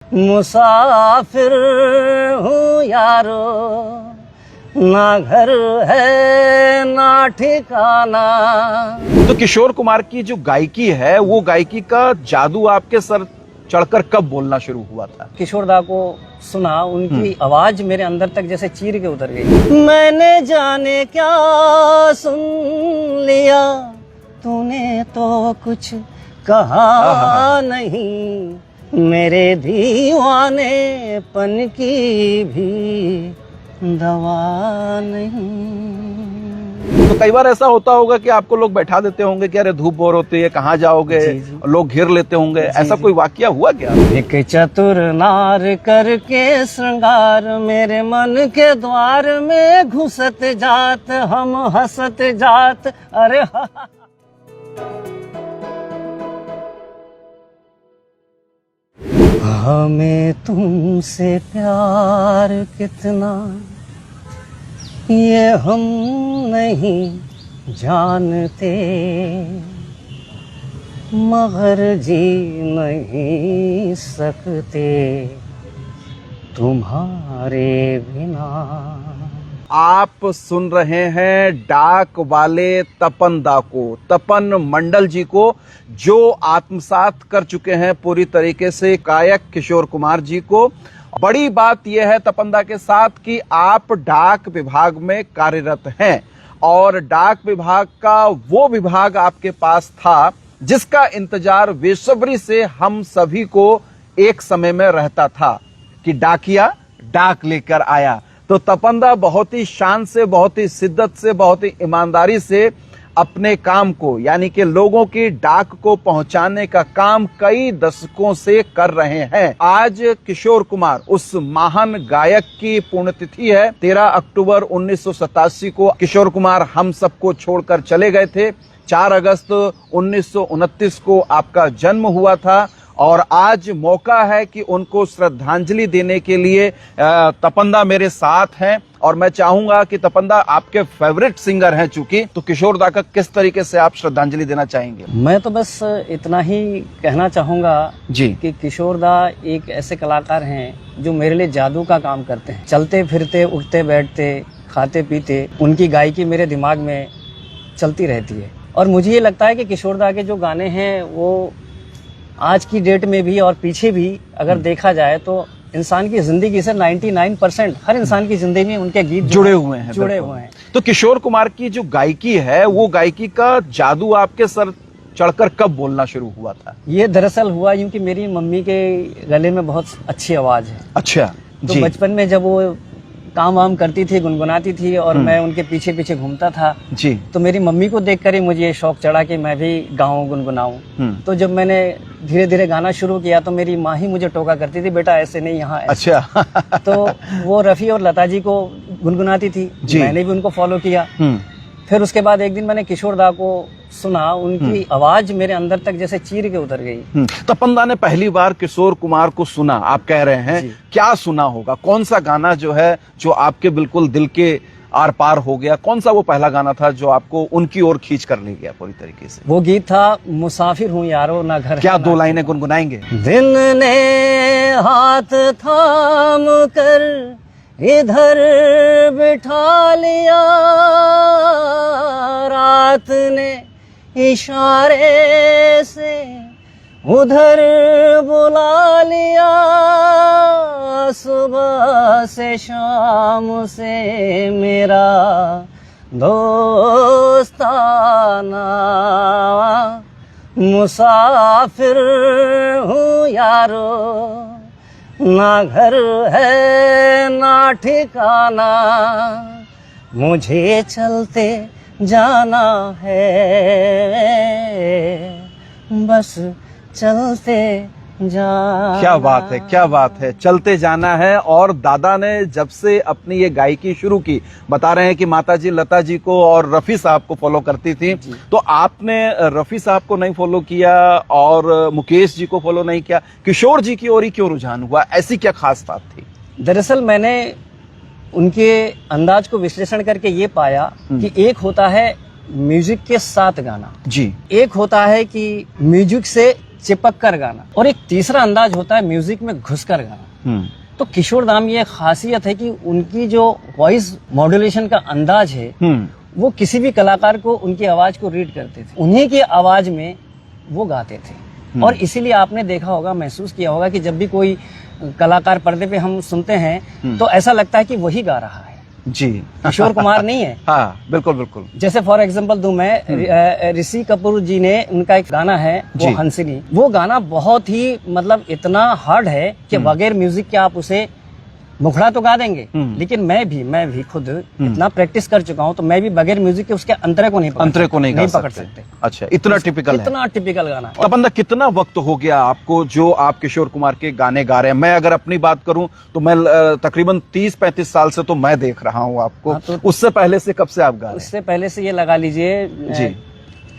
मुसाफिर हूँ यारो, ना घर है ना ठिकाना। तो किशोर कुमार की जो गायकी है वो गायकी का जादू आपके सर चढ़कर कब बोलना शुरू हुआ था? किशोर दा को सुना, उनकी आवाज मेरे अंदर तक जैसे चीर के उतर गई। मैंने जाने क्या सुन लिया, तूने तो कुछ कहा नहीं, मेरे दीवानेपन की भी दवा नहीं। तो कई बार ऐसा होता होगा कि आपको लोग बैठा देते होंगे कि अरे धूप बोर होती है, कहाँ जाओगे? जी। लोग घेर लेते होंगे, ऐसा कोई वाकया हुआ क्या? एक चतुर नार करके श्रृंगार, मेरे मन के द्वार में घुसत जात, हम हंसत जात, अरे हमें तुमसे प्यार कितना ये हम नहीं जानते, मगर जी नहीं सकते तुम्हारे बिना। आप सुन रहे हैं डाक वाले तपन दा को, तपन मंडल जी को, जो आत्मसात कर चुके हैं पूरी तरीके से गायक किशोर कुमार जी को। बड़ी बात यह है तपन दा के साथ कि आप डाक विभाग में कार्यरत हैं और डाक विभाग का वो विभाग आपके पास था जिसका इंतजार बेसब्री से हम सभी को एक समय में रहता था कि डाकिया डाक लेकर आया। तो तपन दा बहुत ही शान से, बहुत ही शिद्दत से, बहुत ही ईमानदारी से अपने काम को, यानी कि लोगों की डाक को पहुंचाने का काम कई दशकों से कर रहे हैं। आज किशोर कुमार उस महान गायक की पुण्यतिथि है। 13 अक्टूबर 1987 को किशोर कुमार हम सबको छोड़कर चले गए थे। 4 अगस्त 1929 को आपका जन्म हुआ था और आज मौका है कि उनको श्रद्धांजलि देने के लिए तपन दा मेरे साथ हैं और मैं चाहूंगा कि तपन दा आपके फेवरेट सिंगर हैं चूंकि, तो किशोर दा का किस तरीके से आप श्रद्धांजलि देना चाहेंगे? मैं तो बस इतना ही कहना चाहूंगा जी कि किशोर दा एक ऐसे कलाकार हैं जो मेरे लिए जादू का काम करते हैं। चलते फिरते, उठते बैठते, खाते पीते, उनकी गायकी मेरे दिमाग में चलती रहती है। और मुझे ये लगता है कि किशोर दा के जो गाने हैं वो आज की डेट में भी और पीछे भी अगर देखा जाए तो इंसान की जिंदगी से 99% हर इंसान की जिंदगी में उनके गीत जुड़े हुए हैं। तो किशोर कुमार की जो गायकी है वो गायकी का जादू आपके सर चढ़कर कब बोलना शुरू हुआ था? ये दरअसल हुआ यूं कि मेरी मम्मी के गले में बहुत अच्छी आवाज है। अच्छा तो जी। बचपन में जब वो काम वाम करती थी, गुनगुनाती थी और मैं उनके पीछे पीछे घूमता था जी। तो मेरी मम्मी को देखकर ही मुझे ये शौक चढ़ा कि मैं भी गाऊं, गुनगुनाऊं। तो जब मैंने धीरे धीरे गाना शुरू किया तो मेरी माँ ही मुझे टोका करती थी, बेटा ऐसे नहीं, यहाँ ऐसे। अच्छा तो वो रफी और लता जी को गुनगुनाती थी, मैंने भी उनको फॉलो किया। फिर उसके बाद एक दिन मैंने किशोर दा को सुना, उनकी आवाज मेरे अंदर तक जैसे चीर के उतर गई। तपन दा ने पहली बार किशोर कुमार को सुना, आप कह रहे हैं, क्या सुना होगा? कौन सा गाना जो है जो आपके बिल्कुल दिल के आर पार हो गया? कौन सा वो पहला गाना था जो आपको उनकी ओर खींच कर ले गया पूरी तरीके से? वो गीत था मुसाफिर हूँ यारो, ना घर। क्या 2 लाइनें गुनगुनाएंगे? दिन ने हाथ थाम कर इधर बिठा लिया, रात ने इशारे से उधर बुला लिया, सुबह से शाम से मेरा दोस्ताना, मुसाफिर हूँ यारो, ना घर है ना ठिकाना, मुझे चलते जाना है, बस चलते जाना। क्या बात है, क्या बात है, चलते जाना है। और दादा ने जब से अपनी ये गायकी शुरू की, बता रहे हैं कि माताजी लता जी को और रफी साहब को फॉलो करती थी, तो आपने रफी साहब को नहीं फॉलो किया और मुकेश जी को फॉलो नहीं किया, किशोर जी की ओर ही क्यों रुझान हुआ? ऐसी क्या खास बात थी? दरअसल मैंने उनके अंदाज को विश्लेषण करके ये पाया कि एक होता है म्यूजिक के साथ गाना जी, एक होता है कि म्यूजिक से चिपक कर गाना, और एक तीसरा अंदाज होता है म्यूजिक में घुसकर गाना। तो किशोर दा में ये खासियत है कि उनकी जो वॉइस मॉड्यूलेशन का अंदाज है वो किसी भी कलाकार को उनकी आवाज को रीड करते थे, उन्हीं की आवाज में वो गाते थे। और इसीलिए आपने देखा होगा, महसूस किया होगा कि जब भी कोई कलाकार पर्दे पे हम सुनते हैं तो ऐसा लगता है कि वही गा रहा है जी, किशोर कुमार नहीं है। हाँ बिल्कुल बिल्कुल। जैसे फॉर एग्जांपल दूं मैं, ऋषि कपूर जी ने, उनका एक गाना है वो हंसनी, वो गाना बहुत ही मतलब इतना हार्ड है कि बगैर म्यूजिक के आप उसे मुखड़ा तो गा देंगे, लेकिन मैं भी खुद इतना प्रैक्टिस कर चुका हूं तो मैं भी बगैर म्यूजिक के उसके अंतरे को नहीं पकड़ सकते। अच्छा, इतना टिपिकल है, इतना टिपिकल गाना। तपन, कितना वक्त हो गया आपको जो आप किशोर कुमार के गाने गा रहे हैं? मैं अगर अपनी बात करूं तो मैं तकरीबन 30-35 साल से तो मैं देख रहा हूं आपको। हाँ, तो उससे पहले से कब से आप गा रहे हैं? उससे पहले से ये लगा लीजिए जी,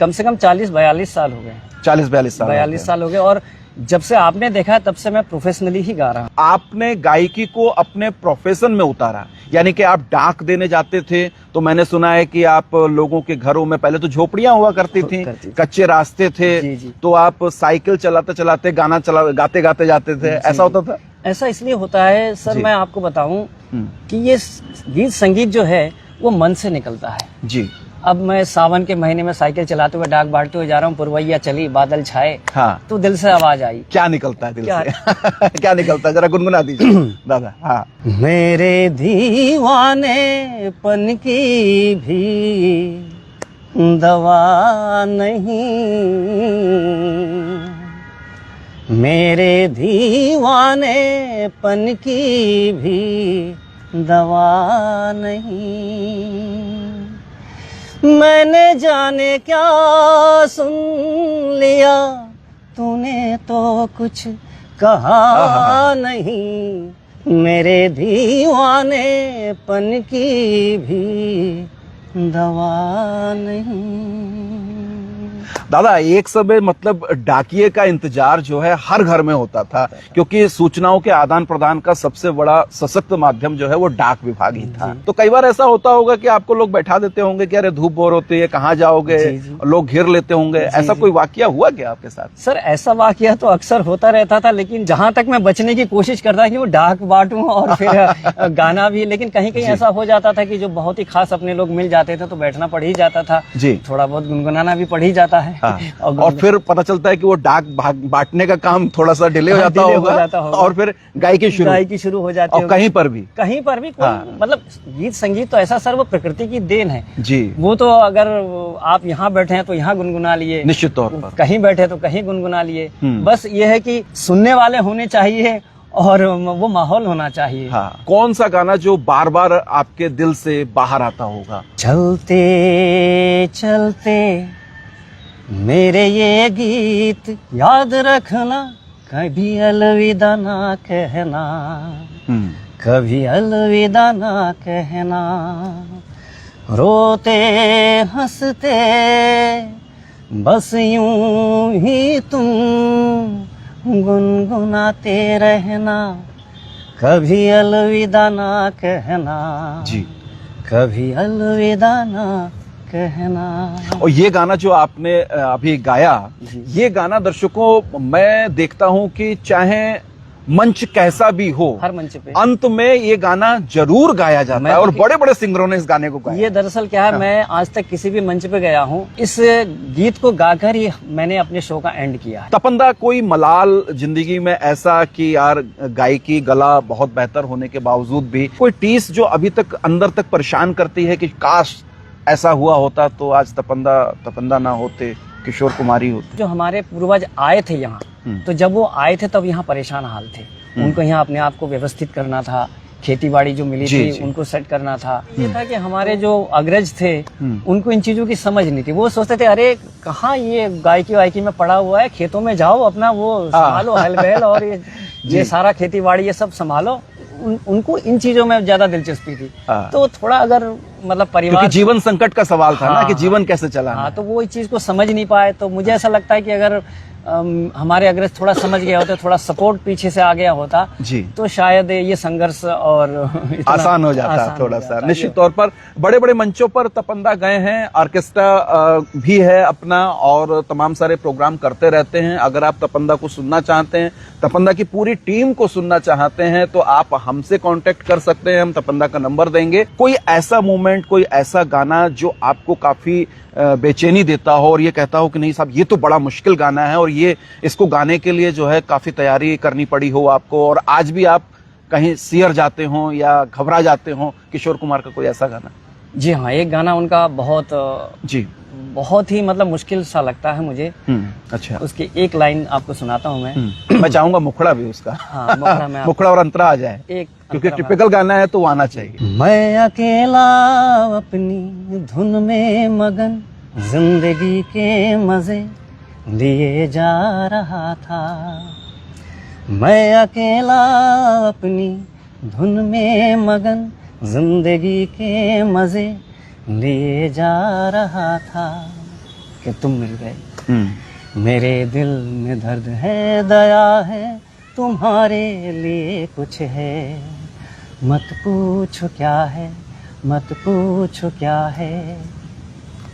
कम से कम 40-42 साल हो गए। 40-42 साल हो गए, और जब से आपने देखा है तब से मैं प्रोफेशनली ही गा रहा हूँ। आपने गायकी को अपने प्रोफेशन में उतारा, यानी कि आप डाक देने जाते थे तो मैंने सुना है कि आप लोगों के घरों में, पहले तो झोपड़ियां हुआ करती थी, कच्चे रास्ते थे, जी। तो आप साइकिल चलाते चलाते गाना गाते गाते जाते थे, ऐसा होता था? ऐसा इसलिए होता है सर, मैं आपको बताऊं कि ये गीत संगीत जो है वो मन से निकलता है जी। अब मैं सावन के महीने में साइकिल चलाते हुए डाक बांटते हुए जा रहा हूँ, पुरवैया चली बादल छाए, हाँ, तो दिल से आवाज आई। क्या निकलता है दिल से? क्या निकलता है, जरा गुनगुना दीजिए दादा। हाँ। मेरे दीवाने पन की भी दवा नहीं, मेरे दीवाने पन की भी दवा नहीं, मैंने जाने क्या सुन लिया, तूने तो कुछ कहा नहीं, मेरे दीवाने पन की भी दवा नहीं। दादा, एक समय मतलब डाकिये का इंतजार जो है हर घर में होता था, क्योंकि सूचनाओं के आदान प्रदान का सबसे बड़ा सशक्त माध्यम जो है वो डाक विभाग ही था। तो कई बार ऐसा होता होगा कि आपको लोग बैठा देते होंगे कि अरे धूप बोर होती है, कहाँ जाओगे, लोग घेर लेते होंगे, ऐसा कोई वाकया हुआ क्या आपके साथ? सर ऐसा वाकया तो अक्सर होता रहता था, लेकिन जहां तक मैं बचने की कोशिश करता कि वो डाक बांटूं और फिर गाना भी, लेकिन कहीं कहीं ऐसा हो जाता था कि जो बहुत ही खास अपने लोग मिल जाते थे तो बैठना पड़ ही जाता था जी, थोड़ा बहुत गुनगुनाना भी पड़ ही जाता है। हाँ। और फिर पता चलता है कि वो डाक बांटने का काम थोड़ा सा डिले हो जाता होगा और फिर गायकी शुरू हो जाती है। और कहीं पर भी हाँ। मतलब गीत संगीत तो ऐसा सर वो प्रकृति की देन है जी, वो तो अगर आप यहाँ बैठे हैं तो यहाँ गुनगुना लिए, निश्चित तौर पर कहीं बैठे तो कहीं गुनगुना लिए, बस ये है कि सुनने वाले होने चाहिए और वो माहौल होना चाहिए। हाँ। कौन सा गाना जो बार बार आपके दिल से बाहर आता होगा? चलते चलते मेरे ये गीत याद रखना, कभी अलविदा ना कहना, कभी अलविदा ना कहना, रोते हंसते बस यूं ही तुम गुनगुनाते रहना, कभी अलविदा ना कहना जी, कभी अलविदा ना कहना। और ये गाना जो आपने अभी गाया, ये गाना दर्शकों मैं देखता हूं कि चाहे मंच कैसा भी हो, हर मंच पे अंत में ये गाना जरूर गाया जाता है, और बड़े बड़े सिंगरों ने इस गाने को गाया। ये दरअसल क्या है, मैं आज तक किसी भी मंच पे गया हूँ, इस गीत को गाकर ही मैंने अपने शो का एंड किया है। तपंदा, कोई मलाल जिंदगी में ऐसा कि यार गायकी गला बहुत बेहतर होने के बावजूद भी कोई टीस जो अभी तक अंदर तक परेशान करती है कि काश ऐसा हुआ होता तो आज तपंदा ना होते, किशोर कुमार ही होते? जो हमारे पूर्वज आए थे यहाँ, तो जब वो आए थे तब यहाँ परेशान हाल थे, उनको यहाँ अपने आप को व्यवस्थित करना था, खेती बाड़ी जो मिली थी उनको सेट करना था। ये था कि हमारे जो अग्रज थे उनको इन चीजों की समझ नहीं थी, वो सोचते थे अरे कहाँ ये गायकी वायकी में पड़ा हुआ है, खेतों में जाओ अपना वो संभालो हल बैल और ये सारा खेती बाड़ी ये सब संभालो, उनको इन चीजों में ज्यादा दिलचस्पी थी। तो थोड़ा अगर मतलब परिवार, क्योंकि जीवन संकट का सवाल था ना हाँ, कि जीवन कैसे चलाना हाँ, है। तो वो इस चीज को समझ नहीं पाए। तो मुझे ऐसा लगता है कि अगर हमारे अग्रज थोड़ा समझ गया होता, थोड़ा सपोर्ट पीछे से आ गया होता, जी, तो शायद ये संघर्ष और इतना आसान हो जाता आसान थोड़ा हो सा। जाता। निश्चित तौर पर बड़े बड़े मंचों पर तपंदा गए हैं, ऑर्केस्ट्रा भी है अपना और तमाम सारे प्रोग्राम करते रहते हैं। अगर आप तपंदा को सुनना चाहते हैं, तपंदा की पूरी टीम को सुनना चाहते हैं, तो आप हमसे कांटेक्ट कर सकते हैं। हम तपंदा का नंबर देंगे। कोई ऐसा मोमेंट, कोई ऐसा गाना जो आपको काफी बेचैनी देता हो और ये कहता हो कि नहीं साहब ये तो बड़ा मुश्किल गाना है और ये इसको गाने के लिए जो है काफी तैयारी करनी पड़ी हो आपको, और आज भी आप कहीं सियर जाते हो या घबरा जाते हो, किशोर कुमार का कोई ऐसा गाना? जी हाँ, एक गाना उनका जी, बहुत ही मतलब मुश्किल सा लगता है मुझे। अच्छा। उसकी एक लाइन आपको सुनाता हूँ मैं। मैं चाहूंगा मुखड़ा भी उसका। हाँ, मुखड़ा में मुखड़ा और अंतरा आ जाए, एक क्योंकि अंतरा में- टिपिकल गाना है तो वो आना चाहिए। मैं अकेला अपनी धुन में मगन जिंदगी के मजे लिए जा रहा था। मैं अकेला अपनी धुन में मगन जिंदगी के मजे लिए जा रहा था कि तुम मिल गए। मेरे दिल में दर्द है, दया है, तुम्हारे लिए कुछ है, मत पूछो क्या है, मत पूछो क्या है।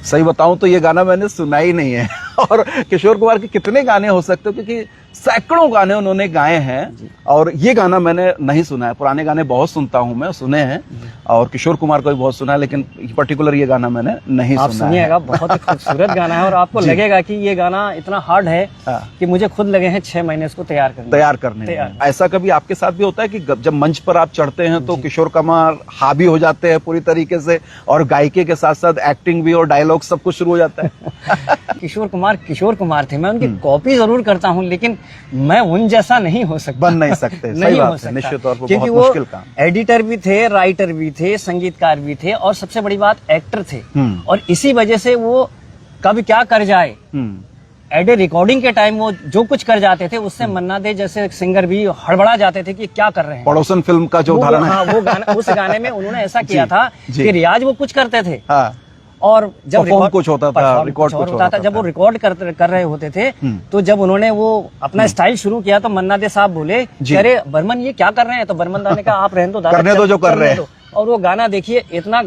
सही बताऊं तो ये गाना मैंने सुना ही नहीं है। और किशोर कुमार के कितने गाने हो सकते हो, क्योंकि सैकड़ों गाने उन्होंने गाए हैं और ये गाना मैंने नहीं सुना है। पुराने गाने बहुत सुनता हूं मैं, सुने हैं, और किशोर कुमार को भी बहुत सुना है, लेकिन पर्टिकुलर ये गाना मैंने नहीं आप सुना सुनिएगा, है। बहुत ही खूबसूरत गाना है और आपको जी। लगेगा कि ये गाना इतना हार्ड है हाँ। कि मुझे खुद लगे हैं 6 महीने इसको तैयार करने में। में। ऐसा कभी आपके साथ भी होता है कि जब मंच पर आप चढ़ते हैं तो किशोर कुमार हावी हो जाते हैं पूरी तरीके से, और गायकी के साथ साथ एक्टिंग भी और डायलॉग सब कुछ शुरू हो जाता है? किशोर कुमार थे, मैं उनकी कॉपी जरूर करता हूँ, लेकिन मैं उन जैसा नहीं हो सकता। बन नहीं सकते। सही नहीं बात हो है, सकता, निश्चित तौर पर क्योंकि बहुत वो मुश्किल काम। एडिटर भी थे, राइटर भी थे, संगीतकार भी थे, और सबसे बड़ी बात एक्टर थे। और इसी वजह से वो कभी क्या कर जाए, एडे रिकॉर्डिंग के टाइम वो जो कुछ कर जाते थे, उससे मन्ना दे जैसे सिंगर भी हड़बड़ा जाते थे कि क्या कर रहे हैं। पड़ोसन फिल्म का जो उदाहरण है। हाँ, वो गाना, उस गाने में उन्होंने ऐसा किया था जी। कि रियाज वो कुछ करते थे, हाँ। और जब परफॉर्म कुछ होता था, रिकॉर्ड कुछ होता था। जब वो रिकॉर्ड कर रहे होते थे, तो जब उन्होंने वो अपना स्टाइल शुरू किया तो मन्ना दे साहब बोले कि अरे बर्मन ये क्या कर रहे हैं, तो बर्मन दा ने कहा आप रहने दो दादा, करने दो जो कर रहे हैं। और वो गाना देखिए, इतना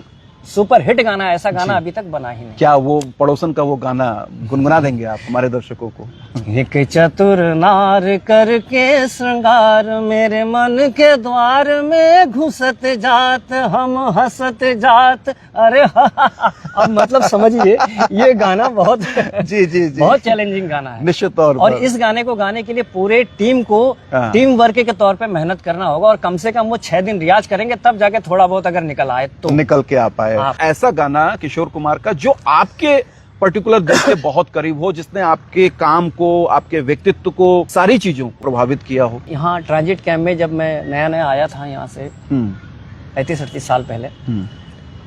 सुपर हिट गाना, ऐसा गाना अभी तक बना ही नहीं। क्या वो पड़ोसन का वो गाना गुनगुना देंगे आप हमारे दर्शकों को? एक चतुर नार करके श्रृंगार, मेरे मन के द्वार में घुसत जात, हम हंसत जात। अरे अब मतलब समझिए, ये गाना बहुत जी जी जी, बहुत चैलेंजिंग गाना है। निश्चित तौर पर। और इस गाने को गाने के लिए पूरे टीम को टीम वर्क के तौर पे मेहनत करना होगा, और कम से कम वो 6 दिन रियाज करेंगे, तब जाके थोड़ा बहुत अगर निकल आए तो निकल के आ पाए। ऐसा गाना किशोर कुमार का जो आपके पर्टिकुलर दिल के बहुत करीब हो, जिसने आपके काम को, आपके व्यक्तित्व को, सारी चीजों को प्रभावित किया हो। यहाँ ट्रांजिट कैंप में जब मैं नया आया था यहाँ से 35-38 साल पहले,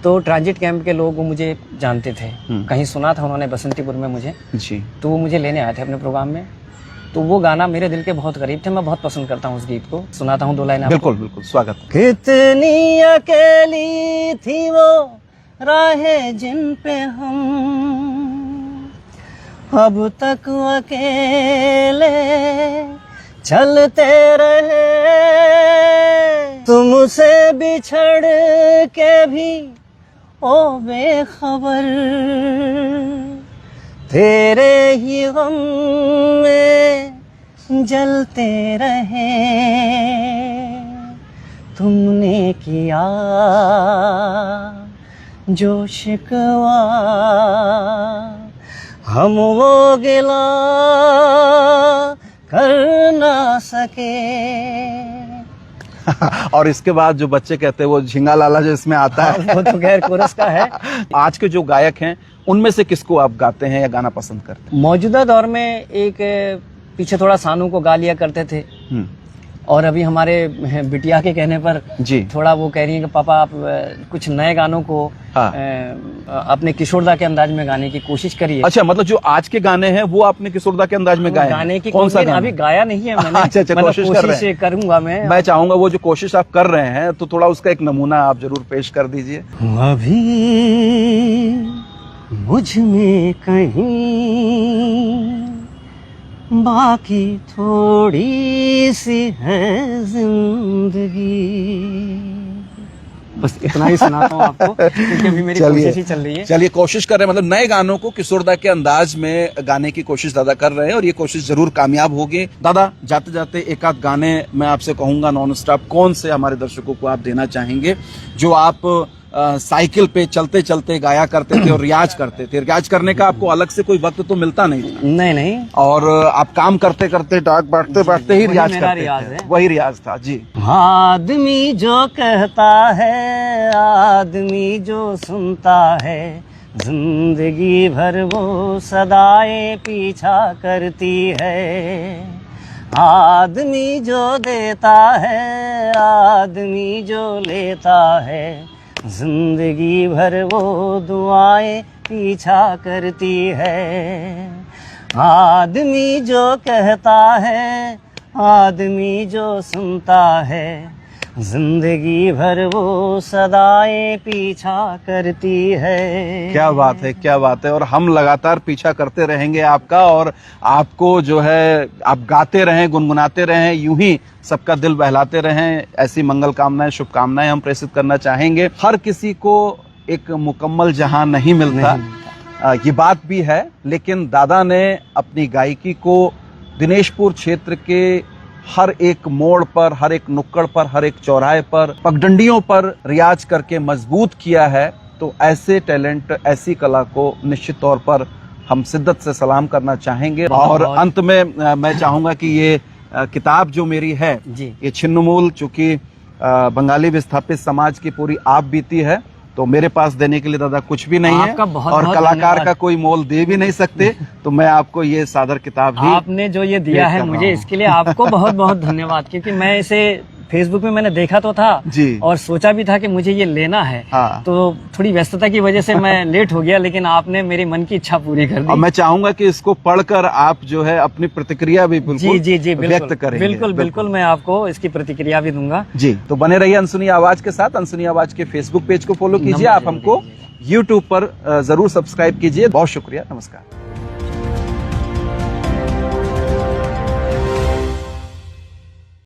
तो ट्रांजिट कैंप के लोग वो मुझे जानते थे, कहीं सुना था उन्होंने बसंतीपुर में मुझे जी, तो वो मुझे लेने आए थे अपने प्रोग्राम में। तो वो गाना मेरे दिल के बहुत करीब थे, मैं बहुत पसंद करता हूँ उस गीत को। सुनाता हूँ 2 लाइन आपको। बिल्कुल बिल्कुल, स्वागत। कितनी अकेली थी वो राहें जिन पे हम अब तक अकेले चलते रहे, तुमसे बिछड़ के भी ओ बेखबर, तेरे ही गम में जलते रहे, तुमने किया जो शिकवा हम वो गिला कर ना सके। और इसके बाद जो बच्चे कहते हैं वो झिंगा लाला जो इसमें आता है, वो तो खैर कोरस का है। आज के जो गायक हैं उनमें से किसको आप गाते हैं या गाना पसंद करते हैं? मौजूदा दौर में एक पीछे थोड़ा सानू को गा लिया करते थे, और अभी हमारे बिटिया के कहने पर जी थोड़ा वो कह रही है कि पापा आप कुछ नए गानों को हाँ। अपने किशोरदा के अंदाज में गाने की कोशिश करिए। अच्छा, मतलब जो आज के गाने हैं वो आपने किशोरदा के अंदाज में गाए हैं? गाने की कौन सा गाना? अभी गाया नहीं है मैंने। अच्छा, मतलब कोशिश कर रहे हैं। करूंगा मैं चाहूंगा वो जो कोशिश आप कर रहे हैं तो थोड़ा उसका एक नमूना आप जरूर पेश कर दीजिए। अभी मुझ में कहीं बाकी थोड़ी सी है जिंदगी। बस इतना ही सुनाता हूँ आपको क्योंकि अभी मेरी कोशिश ही चल रही है। चलिए, कोशिश कर रहे हैं, मतलब नए गानों को किशोरदा के अंदाज में गाने की कोशिश दादा कर रहे हैं और ये कोशिश जरूर कामयाब होगी। दादा, जाते जाते एक आध गाने मैं आपसे कहूंगा नॉन स्टॉप, कौन से हमारे दर्शकों को आप देना चाहेंगे जो आप साइकिल पे चलते चलते गाया करते थे और रियाज करते थे? रियाज करने का आपको अलग से कोई वक्त तो मिलता नहीं था? नहीं। और आप काम करते करते डाक बैठते बैठते ही रियाज करते थे? वही रियाज था जी। आदमी जो कहता है, आदमी जो सुनता है, जिंदगी भर वो सदाएं पीछा करती है। आदमी जो देता है, आदमी जो लेता है, जिंदगी भर वो दुआएं पीछा करती है। आदमी जो कहता है, आदमी जो सुनता है, जिंदगी भर वो सदाएं पीछा करती है। क्या बात है, क्या बात है। और हम लगातार पीछा करते रहेंगे आपका, और आपको जो है आप गाते रहें, गुनगुनाते रहें, यूं ही सबका दिल बहलाते रहें। ऐसी मंगल कामनाएं, शुभकामनाएं हम प्रेषित करना चाहेंगे। हर किसी को एक मुकम्मल जहां नहीं मिलता, ये बात भी है, लेकिन दादा ने अपनी गायकी को दिनेशपुर क्षेत्र के हर एक मोड़ पर, हर एक नुक्कड़ पर, हर एक चौराहे पर, पगडंडियों पर रियाज करके मजबूत किया है। तो ऐसे टैलेंट, ऐसी कला को निश्चित तौर पर हम शिद्दत से सलाम करना चाहेंगे। और अंत में मैं चाहूंगा कि ये किताब जो मेरी है जी, ये छिन्नमूल, चूंकि बंगाली विस्थापित समाज की पूरी आप बीती है, तो मेरे पास देने के लिए दादा कुछ भी नहीं है और कलाकार का कोई मोल दे भी नहीं सकते। तो मैं आपको ये सादर किताब ही आपने जो ये दिया है मुझे, इसके लिए आपको बहुत बहुत धन्यवाद। क्योंकि मैं इसे फेसबुक में मैंने देखा तो था जी, और सोचा भी था कि मुझे ये लेना है। हाँ। तो थोड़ी व्यस्तता की वजह से मैं लेट हो गया, लेकिन आपने मेरी मन की इच्छा पूरी कर दी। और मैं चाहूंगा कि इसको पढ़कर आप जो है अपनी प्रतिक्रिया भी बिल्कुल जी व्यक्त करेंगे। बिल्कुल मैं आपको इसकी प्रतिक्रिया भी दूंगा जी। तो बने रहिए अनसुनी आवाज के साथ। अनसुनी आवाज के फेसबुक पेज को फॉलो कीजिए, आप हमको YouTube पर जरूर सब्सक्राइब कीजिए। बहुत शुक्रिया, नमस्कार।